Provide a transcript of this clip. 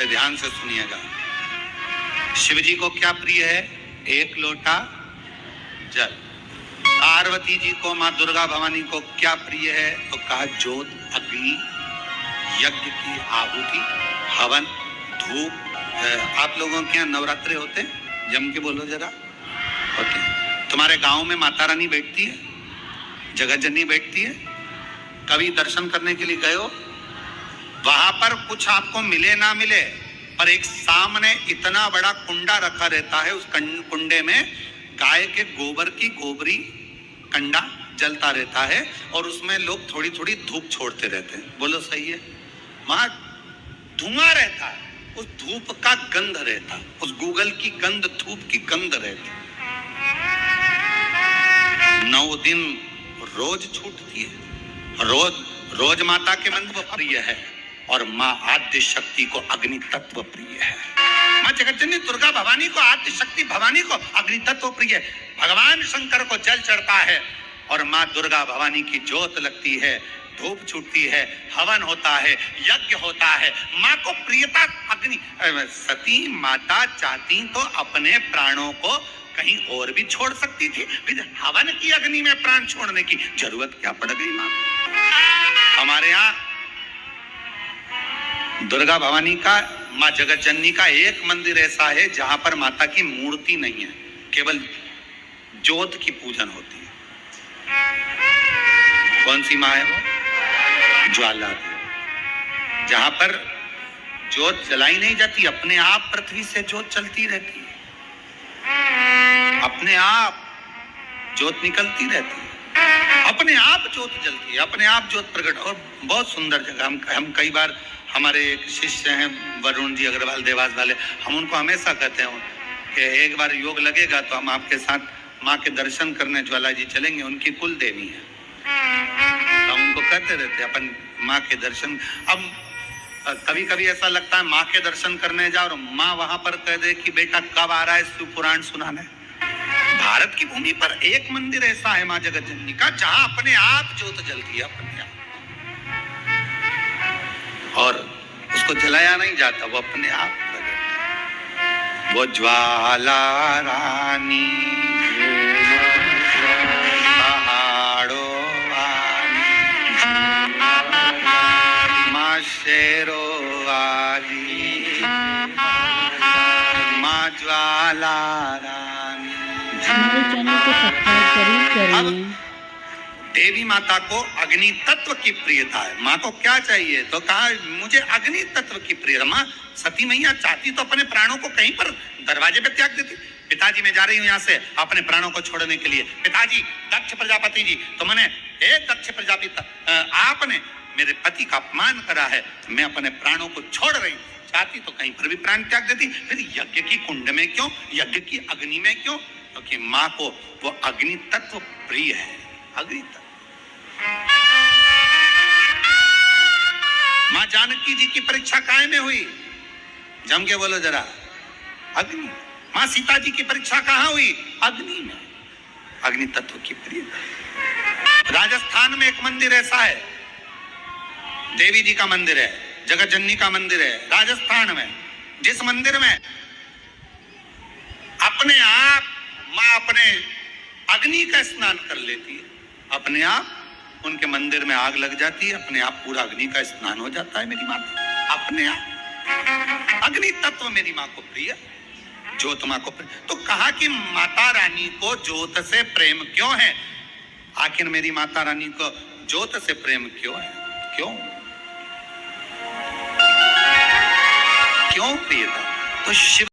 बड़े ध्यान से सुनिएगा। शिव जी को क्या प्रिय है? एक लोटा जल। पार्वती जी को, माँ दुर्गा भवानी को क्या प्रिय है? तो कहा ज्योत, अग्नि, यज्ञ की आहुति, हवन, धूप। आप लोगों के यहाँ नवरात्रे होते हैं? जम के बोलो जरा। होते हैं। तुम्हारे गांव में माता रानी बैठती है, जगत जननी बैठती है? कभी दर्शन करने के लिए गए हो? वहां पर कुछ आपको मिले ना मिले, पर एक सामने इतना बड़ा कुंडा रखा रहता है, उस कुंडे में गाय के गोबर की गोबरी कंडा जलता रहता है और उसमें लोग थोड़ी थोड़ी धूप छोड़ते रहते हैं। बोलो सही है? वहां धुआं रहता है, उस धूप का गंध रहता, उस गूगल की गंध, धूप की गंध रहती। 9 दिन रोज छूटती है। रोज माता के मंत्र प्रिय है और माँ आद्य शक्ति को अग्नि तत्व प्रिय है। माँ जगतजननी दुर्गा भवानी को, आद्य शक्ति भवानी को अग्नि तत्व प्रिय है। भगवान शंकर को जल चढ़ता है और माँ दुर्गा भवानी की ज्योत लगती है, धूप छूटती है, हवन होता है, यज्ञ होता है। माँ को प्रियता अग्नि। सती माता चाहती तो अपने प्राणों को कहीं और भी छोड़ सकती थी, फिर हवन की अग्नि में प्राण छोड़ने की जरूरत क्या पड़ गई माँ? हमारे यहाँ दुर्गा भवानी का, माँ जगत जननी का एक मंदिर ऐसा है जहां पर माता की मूर्ति नहीं है, केवल ज्योत की पूजन होती है। कौन सी माँ है वो? ज्वाला देवी। जहां पर ज्योत जलाई नहीं जाती, अपने आप पृथ्वी से ज्योत चलती रहती है, अपने आप ज्योत निकलती रहती है, अपने आप ज्योत जलती है, अपने आप ज्योत प्रकट। और बहुत सुंदर जगह। हम कई बार, हमारे एक शिष्य हैं वरुण जी अग्रवाल देवास वाले, हम उनको हमेशा कहते हैं कि एक बार योग लगेगा तो हम आपके साथ माँ के दर्शन करने ज्वाला जी चलेंगे। उनकी कुल देवी है, तो हम उनको कहते रहते अपन माँ के दर्शन। अब कभी कभी ऐसा लगता है माँ के दर्शन करने जाओ और माँ वहां पर कह दे कि बेटा कब आ रहा है शिव पुराण सुनाने। भारत की भूमि पर एक मंदिर ऐसा है माँ जगत जननी का जहां अपने आप ज्योत जलती है, अपने आप, और उसको जलाया नहीं जाता, वो अपने आप प्रकट। वो ज्वाला रानी पहाड़ों वाली, माँ शेरों वाली, माँ ज्वाला रानी। हमारे चैनल को सब्सक्राइब करें। देवी माता को अग्नि तत्व की प्रियता है। माँ को क्या चाहिए? तो कहा मुझे अग्नि तत्व की प्रियता। माँ सती मैया चाहती तो अपने प्राणों को कहीं पर दरवाजे पे त्याग देती। पिताजी मैं जा रही हूँ यहाँ से अपने प्राणों को छोड़ने के लिए। पिताजी, दक्ष प्रजापति जी, तो मैंने, हे दक्ष प्रजापति, आपने मेरे पति का अपमान करा है, मैं अपने प्राणों को छोड़ रही हूँ। चाहती तो कहीं पर भी प्राण त्याग देती, फिर यज्ञ की कुंड में क्यों, यज्ञ की अग्नि में क्यों? क्योंकि माँ को वो अग्नि तत्व प्रिय है। अग्नि तत्व। माँ जानकी जी की परीक्षा काहे में हुई? जम के बोलो जरा। अग्नि। माँ सीता जी की परीक्षा कहाँ हुई? अग्नि में। अग्नि तत्व की प्रियता। राजस्थान में एक मंदिर ऐसा है, देवी जी का मंदिर है, जगत जननी का मंदिर है राजस्थान में, जिस मंदिर में अपने आप माँ अपने अग्नि का स्नान कर लेती है, अपने आप उनके मंदिर में आग लग जाती है, अपने आप पूरा अग्नि का स्नान हो जाता है। मेरी माता अपने आप अग्नि तत्व मेरी माँ को प्रिय, ज्योत माँ को प्रिय। तो कहा कि माता रानी को ज्योत से प्रेम क्यों है? आखिर मेरी माता रानी को ज्योत से प्रेम क्यों है? क्यों प्रियता? तो शिव